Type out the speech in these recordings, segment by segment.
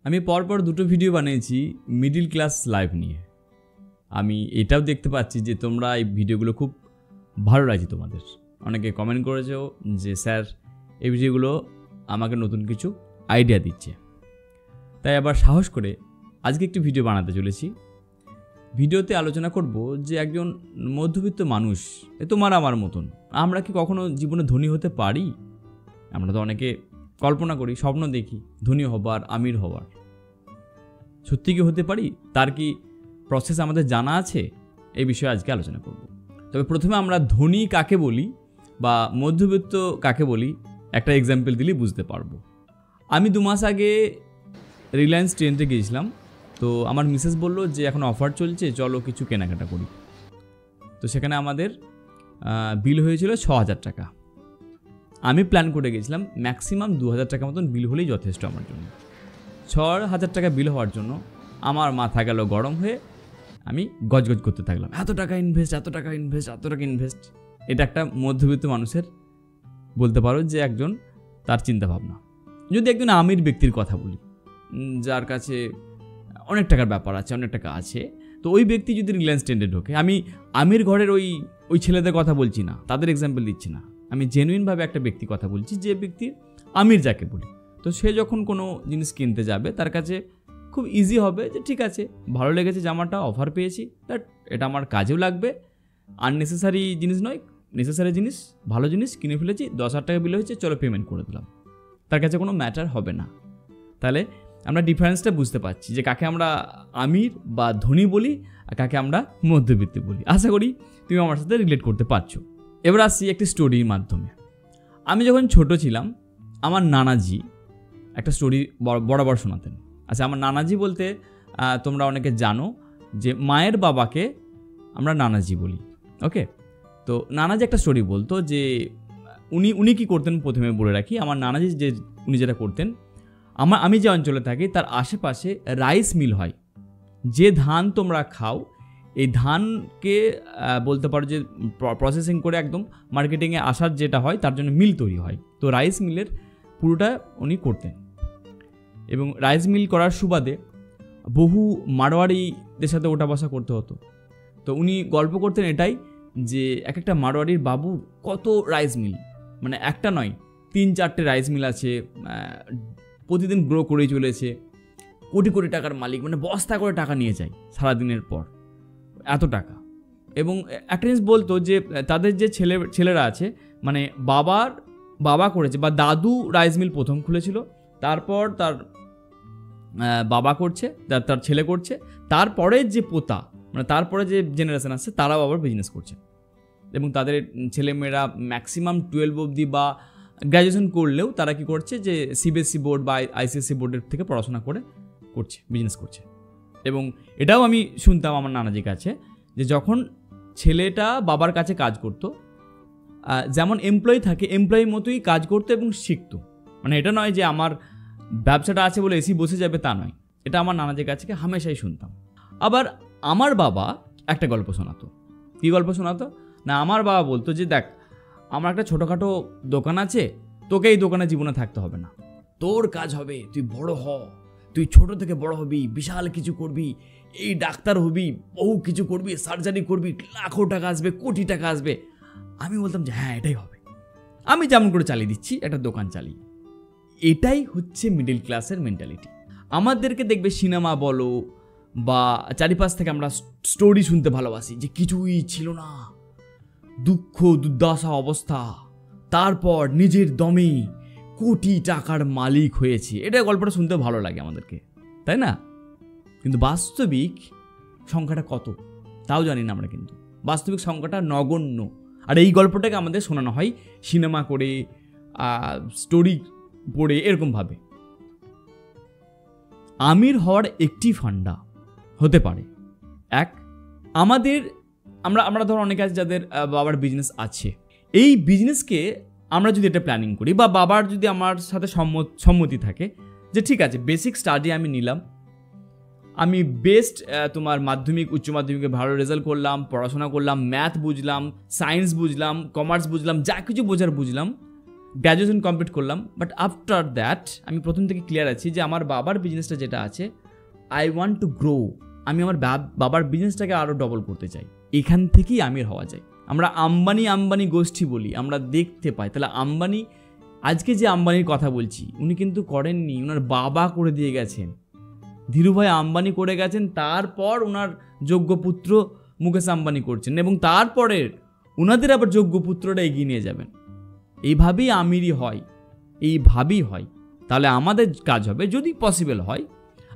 আমি পরপর দুটো ভিডিও বানিয়েছি মিডিল ক্লাস লাইফ নিয়ে। আমি এটাও দেখতে পাচ্ছি যে তোমরা এই ভিডিওগুলো খুব ভালো লাগছে তোমাদের। অনেকে কমেন্ট করেছো যে স্যার এই ভিডিওগুলো আমাকে নতুন কিছু আইডিয়া দিচ্ছে, তাই আবার সাহস করে আজকে একটি ভিডিও বানাতে চলেছি। ভিডিওতে আলোচনা করব যে একজন মধ্যবিত্ত মানুষ, এ তোমার আমার মতন, আমরা কি কখনো জীবনে ধনী হতে পারি? আমরা তো অনেকে কল্পনা করি, স্বপ্ন দেখি ধনী হবার, আমির হবার। সত্যি কি হতে পারি? তার কি প্রসেস আমাদের জানা আছে? এই বিষয়ে আজকে আলোচনা করব। তবে প্রথমে আমরা ধনী কাকে বলি বা মধ্যবিত্ত কাকে বলি একটা এক্সাম্পল দিলেই বুঝতে পারবো। আমি 2 মাস আগে রিলায়েন্স ট্রেন্ডে গিয়েছিলাম। তো আমার মিসেস বলল যে এখন অফার চলছে, চলো কিছু কেনাকাটা করি। তো সেখানে আমাদের বিল হয়েছিল 6,000 টাকা। আমি প্ল্যান করে গেছিলাম ম্যাক্সিমাম 2,000 টাকা মতন বিল হলেই যথেষ্ট আমার জন্য। 6,000 টাকা বিল হওয়ার জন্য আমার মাথা গেল গরম হয়ে আমি গজগজ করতে থাকলাম, এত টাকা ইনভেস্ট, এত টাকা ইনভেস্ট, এত টাকা ইনভেস্ট। এটা একটা মধ্যবিত্ত মানুষের বলতে পারো যে একজন তার চিন্তাভাবনা। যদি একজন আমির ব্যক্তির কথা বলি, যার কাছে অনেক টাকার ব্যাপার আছে, অনেক টাকা আছে, তো ওই ব্যক্তি যদি রিলায়েন্স ট্রেন্ডে ঢোকে, আমি আমির ঘরের ওই ছেলেদের কথা বলছি না, তাদের এক্সাম্পল দিচ্ছি না, আমি জেনুইনভাবে একটা ব্যক্তি কথা বলছি, যে ব্যক্তির আমির যাকে বলি। তো সে যখন কোনো জিনিস কিনতে যাবে, তার কাছে খুব ইজি হবে যে ঠিক আছে, ভালো লেগেছে জামাটা, অফার পেয়েছি, দ্যাট এটা আমার কাজেও লাগবে, আননেসেসারি জিনিস নয়, নেসেসারি জিনিস, ভালো জিনিস কিনে ফেলেছি, 10,000 টাকা বিল হয়েছে, চলো পেমেন্ট করে দিলাম। তার কাছে কোনো ম্যাটার হবে না। তাহলে আমরা ডিফারেন্সটা বুঝতে পারছি যে কাকে আমরা আমির বা ধনী বলি আর কাকে আমরা মধ্যবিত্ত বলি। আশা করি তুমি আমার সাথে রিলেট করতে পারছো। এবার আসছি একটি স্টোরির মাধ্যমে। আমি যখন ছোট ছিলাম, আমার নানাজি একটা স্টোরি বরাবর শোনাতেন। আচ্ছা, আমার নানাজি বলতে তোমরা অনেকে জানো যে মায়ের বাবাকে আমরা নানাজি বলি। ওকে, তো নানাজি একটা স্টোরি বলতো যে উনি কী করতেন প্রথমে বলে রাখি। আমার নানাজি উনি যেটা করতেন, আমি যে অঞ্চলে থাকি তার আশেপাশে রাইস মিল হয়। যে ধান তোমরা খাও, এই ধানকে বলতে পারো যে প্রসেসিং করে একদম মার্কেটিংয়ে আসার যেটা হয়, তার জন্য মিল তৈরি হয়। তো রাইস মিলের পুরোটা উনি করতেন, এবং রাইস মিল করার সুবাদে বহু মারোয়ারিদের সাথে ওঠা বসা করতে হতো। তো উনি গল্প করতেন এটাই যে একটা মারোয়ারির বাবুর কত রাইস মিল, মানে একটা নয়, 3-4টে রাইস মিল আছে, প্রতিদিন গ্রো করেই চলেছে, কোটি কোটি টাকার মালিক, মানে বস্তা করে টাকা নিয়ে যায় সারাদিনের পর, এত টাকা। এবং একটা জিনিস বলতো যে তাদের যে ছেলেরা আছে, মানে বাবা করেছে বা দাদু রাইস মিল প্রথম খুলেছিল, তারপর তার বাবা করছে, তার ছেলে করছে, তারপরে যে পোতা, মানে তারপরে যে জেনারেশন আসছে তারাও আবার বিজনেস করছে। এবং তাদের ছেলেমেয়েরা ম্যাক্সিমাম 12 অবধি বা গ্র্যাজুয়েশন করলেও তারা কি করছে, যে সিবিএসসি বোর্ড বা আইসিএসসি বোর্ডের থেকে পড়াশোনা করে করছে, বিজনেস করছে। এবং এটাও আমি শুনতাম আমার নানাজির কাছে, যে যখন ছেলেটা বাবার কাছে কাজ করতো, যেমন এমপ্লয়ি থাকে, এমপ্লয়ির মতোই কাজ করতো এবং শিখতো। মানে এটা নয় যে আমার ব্যবসাটা আছে বলে এসি বসে যাবে, তা নয়। এটা আমার নানাজির কাছে হামেশাই শুনতাম। আবার আমার বাবা একটা গল্প শোনাতো। কী গল্প শোনাতো না, আমার বাবা বলতো যে দেখ, আমার একটা ছোটোখাটো দোকান আছে, তোকে এই দোকানে জীবনে থাকতে হবে না, তোর কাজ হবে তুই বড় হ, তুই ছোট থেকে বড় হবি, বিশাল কিছু করবি, এই ডাক্তার হবি, বহু কিছু করবি, সার্জারি করবি, লাখো টাকা আসবে, কোটি টাকা আসবে। আমি বলতাম যে হ্যাঁ এটাই হবে, আমি যেমন করে চালিয়ে দিচ্ছি একটা দোকান চালিয়ে। এটাই হচ্ছে মিডল ক্লাসের মেন্টালিটি। আমাদেরকে দেখবে সিনেমা বলো বা চারিপাশ থেকে আমরা স্টোরি শুনতে ভালোবাসি যে কিছুই ছিল না, দুঃখ দুর্দশা অবস্থা, তারপর নিজের দমে কোটি টাকার মালিক হয়েছে। এটা গল্পটা শুনতে ভালো লাগে আমাদেরকে, তাই না? কিন্তু বাস্তবিক সংখ্যাটা কত তাও জানি না আমরা, কিন্তু বাস্তবিক সংখ্যাটা নগণ্য। আর এই গল্পটাকে আমাদের শোনানো হয় সিনেমা করে, স্টোরি পড়ে, এরকমভাবে। আমির হওয়ার একটি ফান্ডা হতে পারে আমরা ধরো অনেকে আছে যাদের বাবার বিজনেস আছে, এই বিজনেসকে আমরা যদি এটা প্ল্যানিং করি বা বাবার যদি আমার সাথে সম্মতি থাকে যে ঠিক আছে বেসিক স্টাডি আমি নিলাম, আমি বেস্ট তোমার মাধ্যমিক উচ্চ মাধ্যমিকে ভালো রেজাল্ট করলাম, পড়াশোনা করলাম, ম্যাথ বুঝলাম, সায়েন্স বুঝলাম, কমার্স বুঝলাম, যা কিছু বোঝার বুঝলাম, গ্র্যাজুয়েশন কমপ্লিট করলাম, বাট আফটার দ্যাট আমি প্রথম থেকে ক্লিয়ার আছি যে আমার বাবার বিজনেসটা যেটা আছে, আই ওয়ান্ট টু গ্রো। আমি আমার বাবার বিজনেসটাকে আরও ডবল করতে চাই। এখান থেকেই আমির হওয়া যায়। আমরা আম্বানি গোষ্ঠী বলি, আমরা দেখতে পাই। তাহলে আম্বানি, আজকে যে আম্বানির কথা বলছি, উনি কিন্তু করেননি, ওনার বাবা করে দিয়ে গেছেন। ধীরুভাই আম্বানি করে গেছেন, তারপর ওনার যোগ্য পুত্র মুকেশ আম্বানি করছেন, এবং তারপরে ওনাদের আবার যোগ্য পুত্ররা এগিয়ে নিয়ে যাবেন। এইভাবেই আমিরই হয়, এইভাবেই হয়। তাহলে আমাদের কাজ হবে, যদি পসিবল হয়,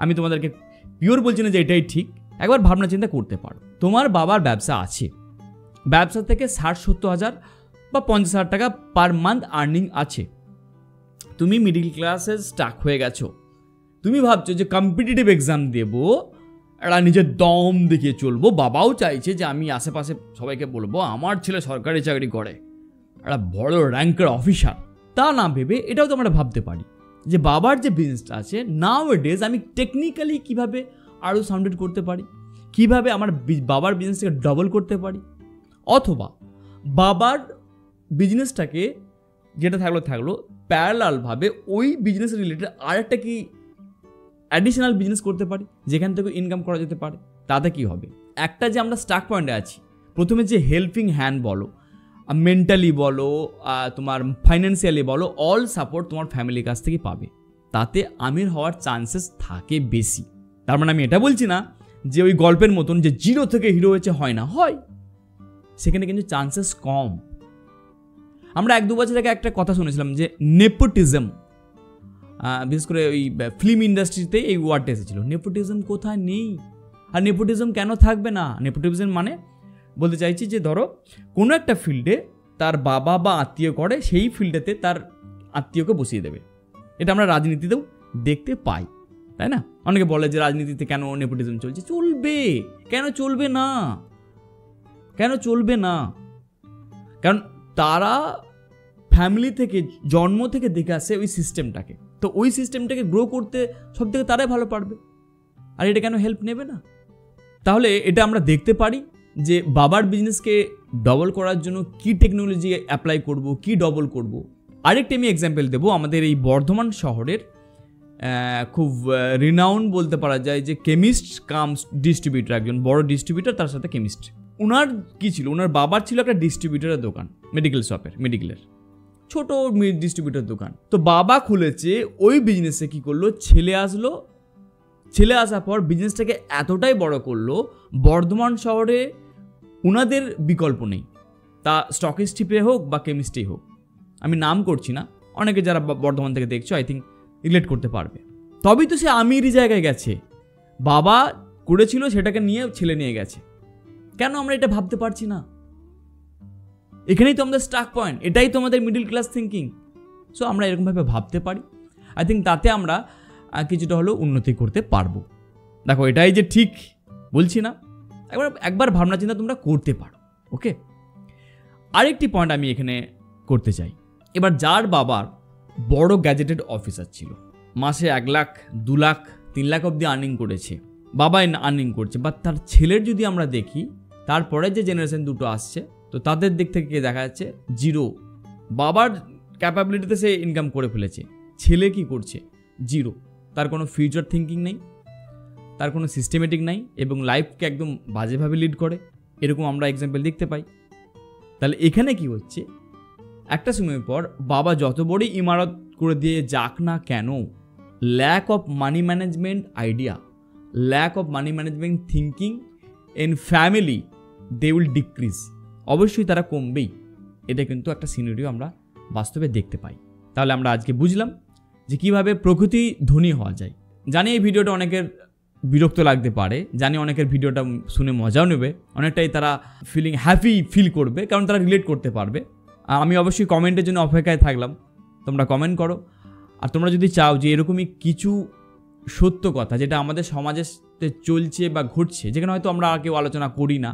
আমি তোমাদেরকে পিওর বলছি না যে এটাই ঠিক, একবার ভাবনা চিন্তা করতে পারো। তোমার বাবার ব্যবসা আছে, ব্যবসা থেকে 60-70 হাজার বা 50 হাজার টাকা পার মান্থ আর্নিং আছে। তুমি মিডিল ক্লাসে স্টাক হয়ে গেছো, তুমি ভাবছো যে কম্পিটিটিভ এক্সাম দেবো, একটা নিজের দম দেখিয়ে চলবো। বাবাও চাইছে যে আমি আশেপাশে সবাইকে বলবো আমার ছেলে সরকারি চাকরি করে, একটা বড় র্যাঙ্কের অফিসার। তা না ভেবে এটাও তো আমরা ভাবতে পারি যে বাবার যে বিজনেসটা আছে, নাও ডেজ আমি টেকনিক্যালি কীভাবে আরও সাউন্ডেড করতে পারি, কীভাবে আমার বাবার বিজনেসটাকে ডবল করতে পারি, অথবা বাবার বিজনেসটাকে যেটা থাকলো প্যারালালভাবে ওই বিজনেস রিলেটেড আরেকটা কি অ্যাডিশনাল বিজনেস করতে পারি, যেখান থেকে ইনকাম করা যেতে পারে। তাতে কি হবে, একটা যে আমরা স্টাক পয়েন্টে আছি, প্রথমে যে হেল্পিং হ্যান্ড বলো, মেন্টালি বলো, তোমার ফাইন্যান্সিয়ালি বলো, অল সাপোর্ট তোমার ফ্যামিলির কাছ থেকে পাবে। তাতে আমির হওয়ার চান্সেস থাকে বেশি। তার মানে আমি এটা বলছি না যে ওই গল্পের মতন যে 0 থেকে হিরো হয়েছে, হয় না, হয়, সেখানে কিন্তু চান্সেস কম। আমরা 1-2 বছর আগে একটা কথা শুনেছিলাম যে নেপোটিজম, বিশেষ করে ওই ফিল্ম ইন্ডাস্ট্রিতে এই ওয়ার্ডটা এসেছিল। নেপোটিজম কোথায় নেই, আর নেপোটিজম কেন থাকবে না? নেপোটিজম মানে বলতে চাইছি যে ধরো কোনো একটা ফিল্ডে তার বাবা বা আত্মীয় করে, সেই ফিল্ডেতে তার আত্মীয়কে বসিয়ে দেবে। এটা আমরা রাজনীতিতেও দেখতে পাই, তাই না? অনেকে বলে যে রাজনীতিতে কেন নেপোটিজম চলছে, চলবে, কেন চলবে না, কেন চলবে না? কারণ তারা ফ্যামিলি থেকে, জন্ম থেকে দেখে আসে ওই সিস্টেমটাকে, তো ওই সিস্টেমটাকে গ্রো করতে সব থেকে তারাই ভালো পারবে। আর এটা কেন হেল্প নেবে না? তাহলে এটা আমরা দেখতে পারি যে বাবার বিজনেসকে ডবল করার জন্য কি টেকনোলজি অ্যাপ্লাই করব, কি ডবল করব। আরেকটি আমি এক্সাম্পল দেবো, আমাদের এই বর্ধমান শহরের খুব রিনাউন্ড বলতে পারা যায় যে কেমিস্ট কাম ডিস্ট্রিবিউটর, একজন বড় ডিস্ট্রিবিউটর, তার সাথে কেমিস্ট। ওনার কি ছিল, ওনার বাবার ছিল একটা ডিস্ট্রিবিউটরের দোকান, মেডিকেল শপের, মেডিকেলের ছোট ডিস্ট্রিবিউটর দোকান। তো বাবা খুলেছে, ওই বিজনেসে কি করলো, ছেলে আসলো, ছেলে আসার পর বিজনেসটাকে এতটাই বড় করলো, বর্ধমান শহরে ওনাদের বিকল্প নেই, তা স্টকিস্টিপে হোক বা কেমিস্ট্রি হোক, আমি নাম করছি না, অনেকে যারা বর্ধমান থেকে দেখছো আই থিঙ্ক রিলেট করতে পারবে। তবেই তো সে আমিরই জায়গায় গেছে, বাবা করেছিল সেটাকে নিয়ে ছেলে নিয়ে গেছে। কেন আমরা এটা ভাবতে পারছি না? এখানেই তো আমাদের স্টাক পয়েন্ট, এটাই তো আমাদের মিডল ক্লাস থিঙ্কিং। সো আমরা এরকমভাবে ভাবতে পারি, আই থিঙ্ক তাতে আমরা কিছুটা হলেও উন্নতি করতে পারবো। দেখো এটাই যে ঠিক বলছি না, একবার ভাবনা চিন্তা তোমরা করতে পারো। ওকে, আরেকটি পয়েন্ট আমি এখানে করতে চাই। এবার যার বাবার বড় গ্যাজেটেড অফিসার ছিল, মাসে 1 লাখ, 2 লাখ, 3 লাখ অব্দি আর্নিং করেছে, বাবাই আর্নিং করছে, বা তার ছেলের যদি আমরা দেখি, তারপরে যে জেনারেশন দুটো আসছে, তো তাদের দিক থেকে দেখা যাচ্ছে 0। বাবার ক্যাপাবিলিটিতে সে ইনকাম করে ফেলেছে, ছেলে কি করছে, 0। তার কোনো ফিউচার থিঙ্কিং নেই, তার কোনো সিস্টেমেটিক নাই, এবং লাইফকে একদম বাজেভাবে লিড করে, এরকম আমরা এক্সাম্পল দেখতে পাই। তাহলে এখানে কি হচ্ছে, একটা সময় পর বাবা যত বড়ই ইমারত করে দিয়ে যাক না কেন, lack of money management idea, lack of money management thinking in family, they will decrease, অবশ্যই তারা কমবেই। এটা কিন্তু একটা সিনারিও আমরা বাস্তবে দেখতে পাই। তাহলে আমরা আজকে বুঝলাম যে কীভাবে প্রকৃতি ধনী হওয়া যায়। জানি এই ভিডিওটা অনেকের বিরক্ত লাগতে পারে, জানি অনেকের ভিডিওটা শুনে মজাও নেবে, অনেকটাই তারা হ্যাপি ফিল করবে, কারণ তারা রিলেট করতে পারবে। আমি অবশ্যই কমেন্টের জন্য অপেক্ষায় থাকলাম, তোমরা কমেন্ট করো। আর তোমরা যদি চাও যে এরকমই কিছু সত্য কথা যেটা আমাদের সমাজে চলছে বা ঘটছে, যেখানে হয়তো আমরা কেউ আলোচনা করি না,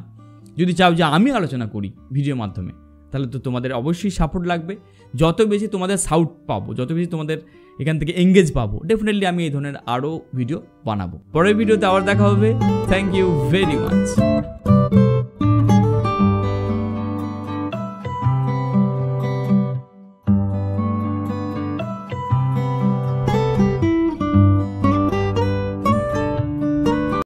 যদি চাও যে আমি আলোচনা করি ভিডিওর মাধ্যমে, তাহলে তো তোমাদের অবশ্যই সাপোর্ট লাগবে। যত বেশি তোমাদের সাউট পাবো, যত বেশি তোমাদের এখান থেকে এঙ্গেজ পাবো, ডেফিনেটলি আমি এই ধরনের আরও ভিডিও বানাবো। পরের ভিডিওতে আবার দেখা হবে। Thank you very much.